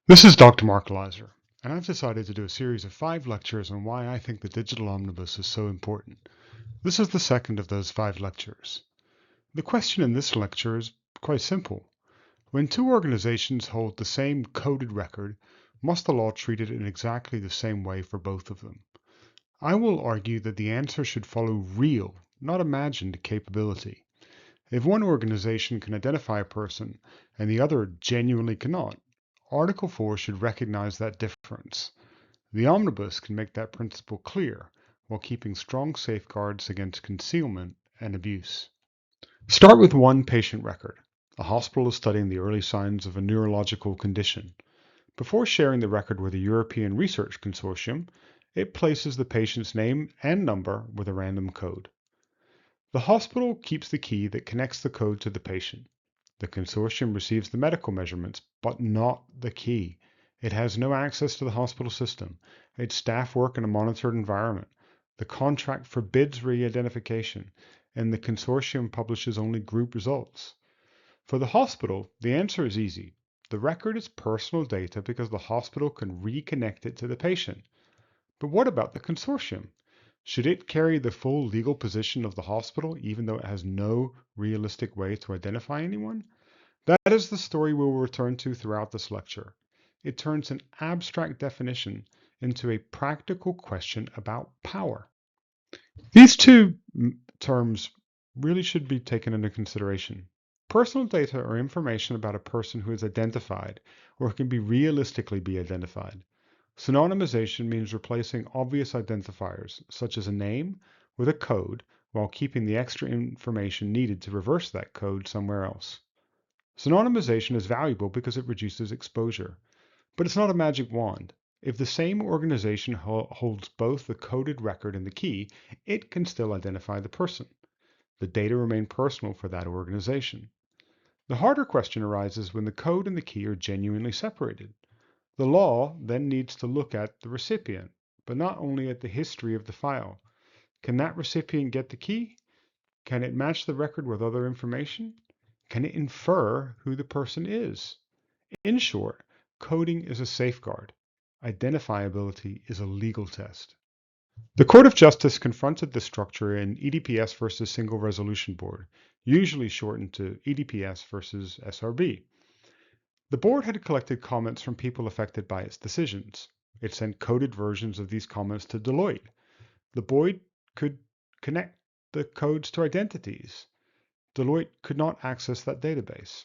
This is Dr. Mark Leiser, and I've decided to do a series of 5 lectures on why I think the digital omnibus is so important. This is the second of those 5 lectures. The question in this lecture is quite simple. When two organizations hold the same coded record, must the law treat it in exactly the same way for both of them? I will argue that the answer should follow real, not imagined capability. If one organization can identify a person and the other genuinely cannot, Article 4 should recognize that difference. The Omnibus can make that principle clear while keeping strong safeguards against concealment and abuse. Start with one patient record. A hospital is studying the early signs of a neurological condition. Before sharing the record with a European research consortium, it places the patient's name and number with a random code. The hospital keeps the key that connects the code to the patient. The consortium receives the medical measurements, but not the key. It has no access to the hospital system. Its staff work in a monitored environment. The contract forbids re-identification, and the consortium publishes only group results. For the hospital, the answer is easy. The record is personal data because the hospital can reconnect it to the patient. But what about the consortium? Should it carry the full legal position of the hospital even though it has no realistic way to identify anyone? That is the story we will return to throughout this lecture. It turns an abstract definition into a practical question about power. These two terms really should be taken into consideration. Personal data are information about a person who is identified or can be realistically be identified. Pseudonymization means replacing obvious identifiers, such as a name, with a code, while keeping the extra information needed to reverse that code somewhere else. Pseudonymization is valuable because it reduces exposure, but it's not a magic wand. If the same organization holds both the coded record and the key, it can still identify the person. The data remain personal for that organization. The harder question arises when the code and the key are genuinely separated. The law then needs to look at the recipient, but not only at the history of the file. Can that recipient get the key? Can it match the record with other information? Can it infer who the person is? In short, coding is a safeguard. Identifiability is a legal test. The Court of Justice confronted this structure in EDPS versus Single Resolution Board, usually shortened to EDPS versus SRB. The board had collected comments from people affected by its decisions. It sent coded versions of these comments to Deloitte. The board could connect the codes to identities. Deloitte could not access that database.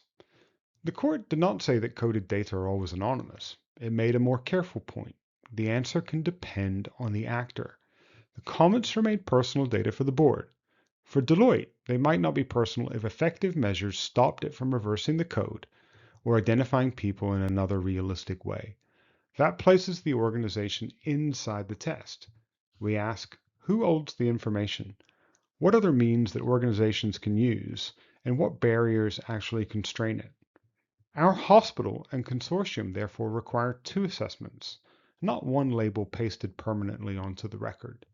The court did not say that coded data are always anonymous. It made a more careful point. The answer can depend on the actor. The comments remain personal data for the board. For Deloitte, they might not be personal if effective measures stopped it from reversing the code or identifying people in another realistic way. That places the organization inside the test. We ask, who holds the information? What other means that organizations can use, and what barriers actually constrain it? Our hospital and consortium therefore require 2 assessments, not one label pasted permanently onto the record.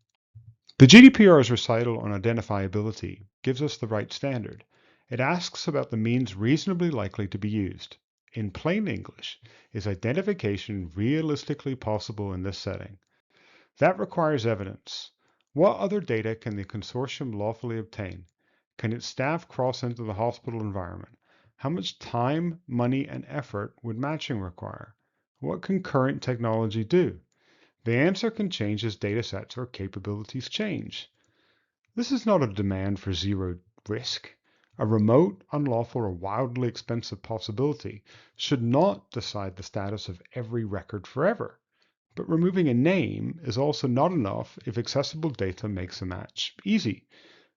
The GDPR's recital on identifiability gives us the right standard. It asks about the means reasonably likely to be used. In plain English, is identification realistically possible in this setting? That requires evidence. What other data can the consortium lawfully obtain? Can its staff cross into the hospital environment? How much time, money, and effort would matching require? What can current technology do? The answer can change as datasets or capabilities change. This is not a demand for zero risk. A remote, unlawful, or wildly expensive possibility should not decide the status of every record forever. But removing a name is also not enough if accessible data makes a match easy.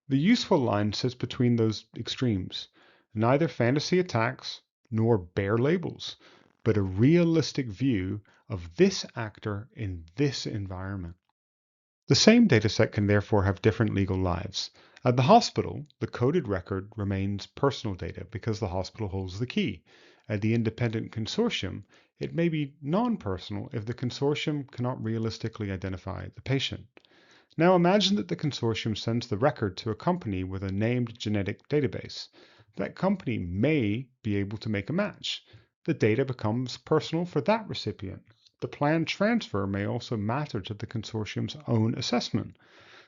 The useful line sits between those extremes. Neither fantasy attacks nor bare labels, but a realistic view of this actor in this environment. The same dataset can therefore have different legal lives. At the hospital, the coded record remains personal data because the hospital holds the key. At the independent consortium, it may be non-personal if the consortium cannot realistically identify the patient. Now imagine that the consortium sends the record to a company with a named genetic database. That company may be able to make a match. the data becomes personal for that recipient. The planned transfer may also matter to the consortium's own assessment.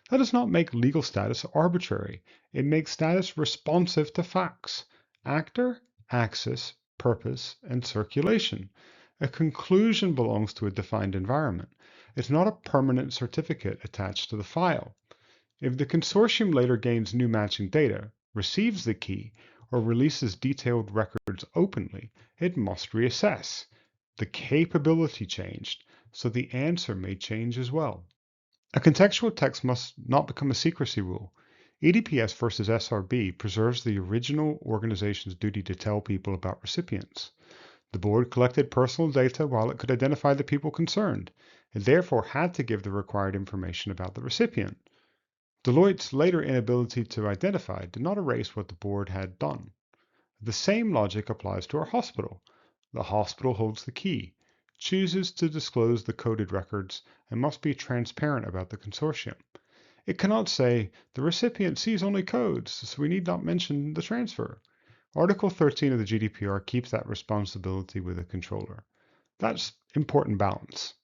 That does not make legal status arbitrary. It makes status responsive to facts: actor, axis, purpose, and circulation. A conclusion belongs to a defined environment. It's not a permanent certificate attached to the file. If the consortium later gains new matching data, receives the key, or releases detailed records openly, it must reassess. The capability changed, so the answer may change as well. A contextual text must not become a secrecy rule. EDPS versus SRB preserves the original organization's duty to tell people about recipients. The board collected personal data while it could identify the people concerned. It therefore had to give the required information about the recipient. Deloitte's later inability to identify did not erase what the board had done. The same logic applies to our hospital. The hospital holds the key, chooses to disclose the coded records, and must be transparent about the consortium. It cannot say, the recipient sees only codes, so we need not mention the transfer. Article 13 of the GDPR keeps that responsibility with the controller. That's important balance.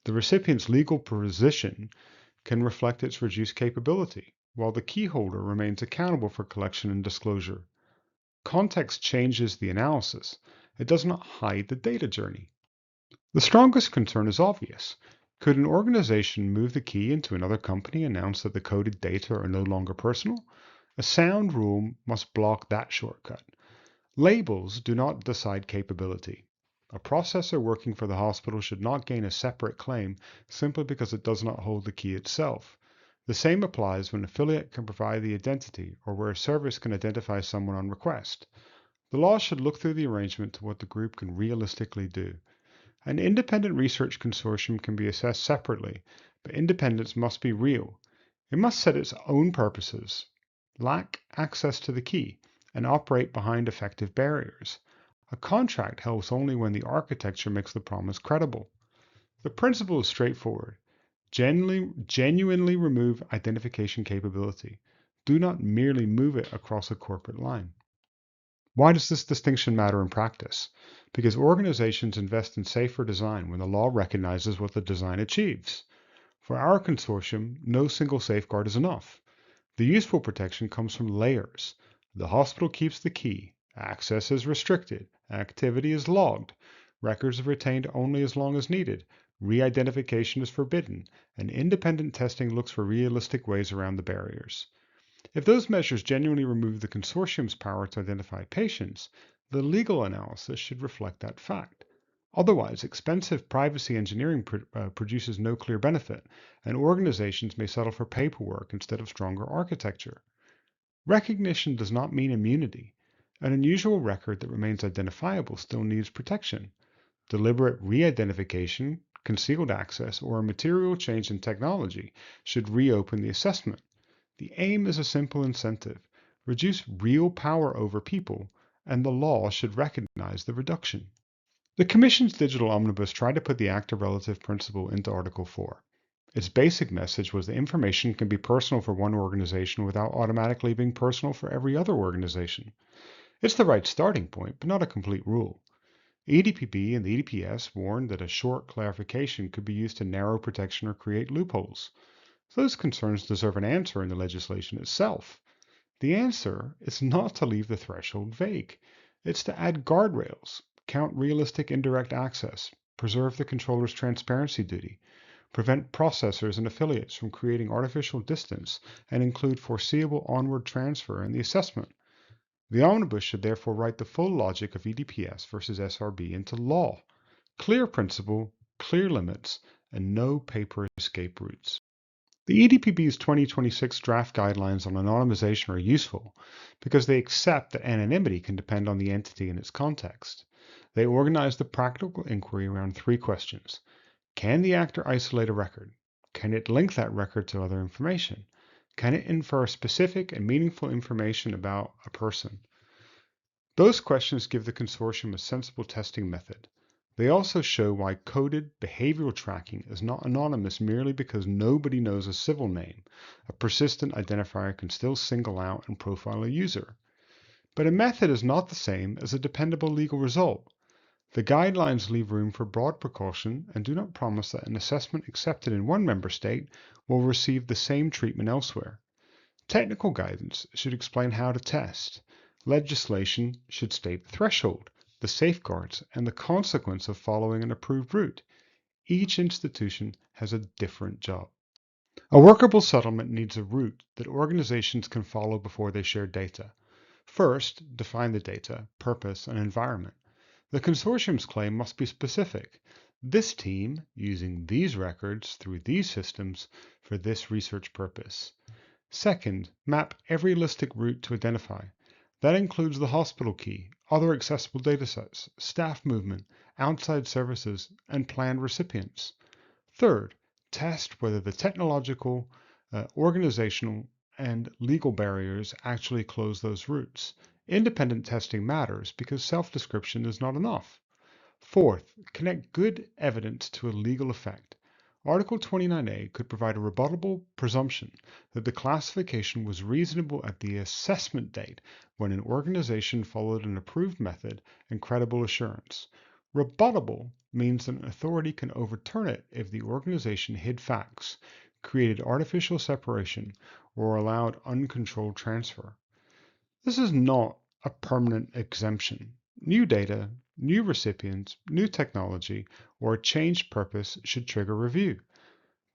The recipient's legal position can reflect its reduced capability, while the key holder remains accountable for collection and disclosure. Context changes the analysis. It does not hide the data journey. The strongest concern is obvious. Could an organization move the key into another company and announce that the coded data are no longer personal? A sound rule must block that shortcut. Labels do not decide capability. A processor working for the hospital should not gain a separate claim simply because it does not hold the key itself. The same applies when an affiliate can provide the identity or where a service can identify someone on request. The law should look through the arrangement to what the group can realistically do. An independent research consortium can be assessed separately, but independence must be real. It must set its own purposes, lack access to the key, and operate behind effective barriers. A contract helps only when the architecture makes the promise credible. The principle is straightforward. Genuinely remove identification capability. Do not merely move it across a corporate line. Why does this distinction matter in practice? Because organizations invest in safer design when the law recognizes what the design achieves. For our consortium, no single safeguard is enough. The useful protection comes from layers. The hospital keeps the key. Access is restricted. Activity is logged. Records are retained only as long as needed. Re-identification is forbidden, and independent testing looks for realistic ways around the barriers. If those measures genuinely remove the consortium's power to identify patients, the legal analysis should reflect that fact. Otherwise, expensive privacy engineering produces no clear benefit, and organizations may settle for paperwork instead of stronger architecture. Recognition does not mean immunity. An unusual record that remains identifiable still needs protection. Deliberate re-identification, concealed access, or a material change in technology should reopen the assessment. The aim is a simple incentive: reduce real power over people, and the law should recognize the reduction. The Commission's Digital Omnibus tried to put the actor-relative principle into Article 4. Its basic message was that information can be personal for one organization without automatically being personal for every other organization. It's the right starting point, but not a complete rule. EDPB and the EDPS warned that a short clarification could be used to narrow protection or create loopholes. Those concerns deserve an answer in the legislation itself. The answer is not to leave the threshold vague. It's to add guardrails, count realistic indirect access, preserve the controller's transparency duty, prevent processors and affiliates from creating artificial distance, and include foreseeable onward transfer in the assessment. The Omnibus should therefore write the full logic of EDPS versus SRB into law. Clear principle, clear limits, and no paper escape routes. The EDPB's 2026 draft guidelines on anonymization are useful because they accept that anonymity can depend on the entity and its context. They organize the practical inquiry around three questions. Can the actor isolate a record? Can it link that record to other information? Can it infer specific and meaningful information about a person? Those questions give the consortium a sensible testing method. They also show why coded behavioral tracking is not anonymous merely because nobody knows a civil name. A persistent identifier can still single out and profile a user. But a method is not the same as a dependable legal result. The guidelines leave room for broad precaution and do not promise that an assessment accepted in one member state will receive the same treatment elsewhere. Technical guidance should explain how to test. Legislation should state the threshold, the safeguards, and the consequence of following an approved route. Each institution has a different job. A workable settlement needs a route that organizations can follow before they share data. First, define the data, purpose, and environment. The consortium's claim must be specific. This team using these records through these systems for this research purpose. Second, map every realistic route to identify. That includes the hospital key, other accessible datasets, staff movement, outside services, and planned recipients. Third, test whether the technological, organizational, and legal barriers actually close those routes. Independent testing matters because self-description is not enough. Fourth, connect good evidence to a legal effect. Article 29A could provide a rebuttable presumption that the classification was reasonable at the assessment date when an organization followed an approved method and credible assurance. Rebuttable means that an authority can overturn it if the organization hid facts, created artificial separation, or allowed uncontrolled transfer. This is not a permanent exemption. New data, new recipients, new technology, or a changed purpose should trigger review.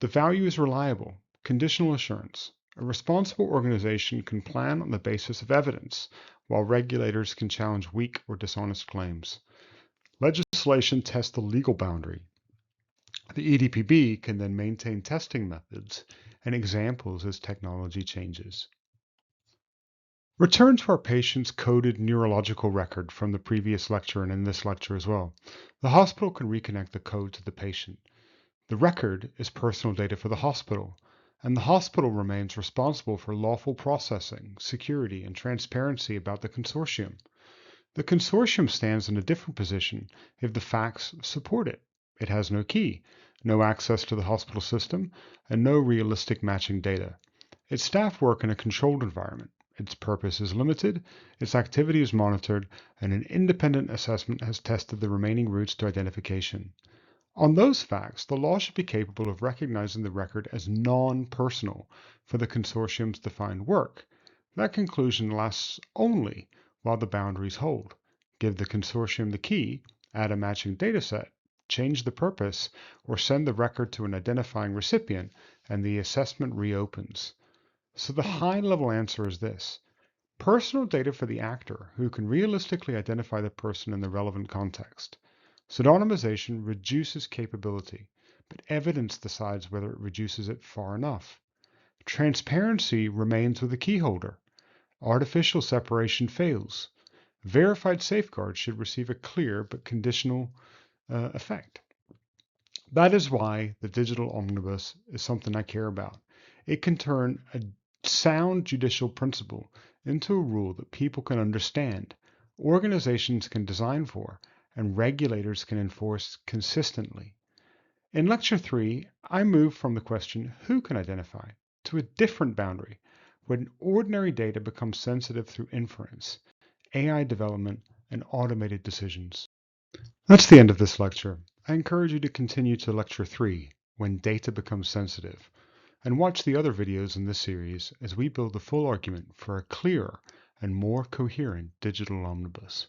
The value is reliable, conditional assurance. A responsible organization can plan on the basis of evidence, while regulators can challenge weak or dishonest claims. Legislation tests the legal boundary. The EDPB can then maintain testing methods and examples as technology changes. Return to our patient's coded neurological record from the previous lecture and in this lecture as well. The hospital can reconnect the code to the patient. The record is personal data for the hospital, and the hospital remains responsible for lawful processing, security, and transparency about the consortium. The consortium stands in a different position if the facts support it. It has no key, no access to the hospital system, and no realistic matching data. Its staff work in a controlled environment. Its purpose is limited, its activity is monitored, and an independent assessment has tested the remaining routes to identification. On those facts, the law should be capable of recognizing the record as non-personal for the consortium's defined work. That conclusion lasts only while the boundaries hold. Give the consortium the key, add a matching dataset, change the purpose, or send the record to an identifying recipient, and the assessment reopens. So the high-level answer is this. Personal data for the actor who can realistically identify the person in the relevant context. Pseudonymization reduces capability, but evidence decides whether it reduces it far enough. Transparency remains with the key holder. Artificial separation fails. Verified safeguards should receive a clear but conditional effect. That is why the digital omnibus is something I care about. It can turn a sound judicial principle into a rule that people can understand, organizations can design for, and regulators can enforce consistently. In Lecture 3, I move from the question, who can identify, to a different boundary, when ordinary data becomes sensitive through inference, AI development, and automated decisions. That's the end of this lecture. I encourage you to continue to Lecture 3, when data becomes sensitive, and watch the other videos in this series as we build the full argument for a clearer and more coherent digital omnibus.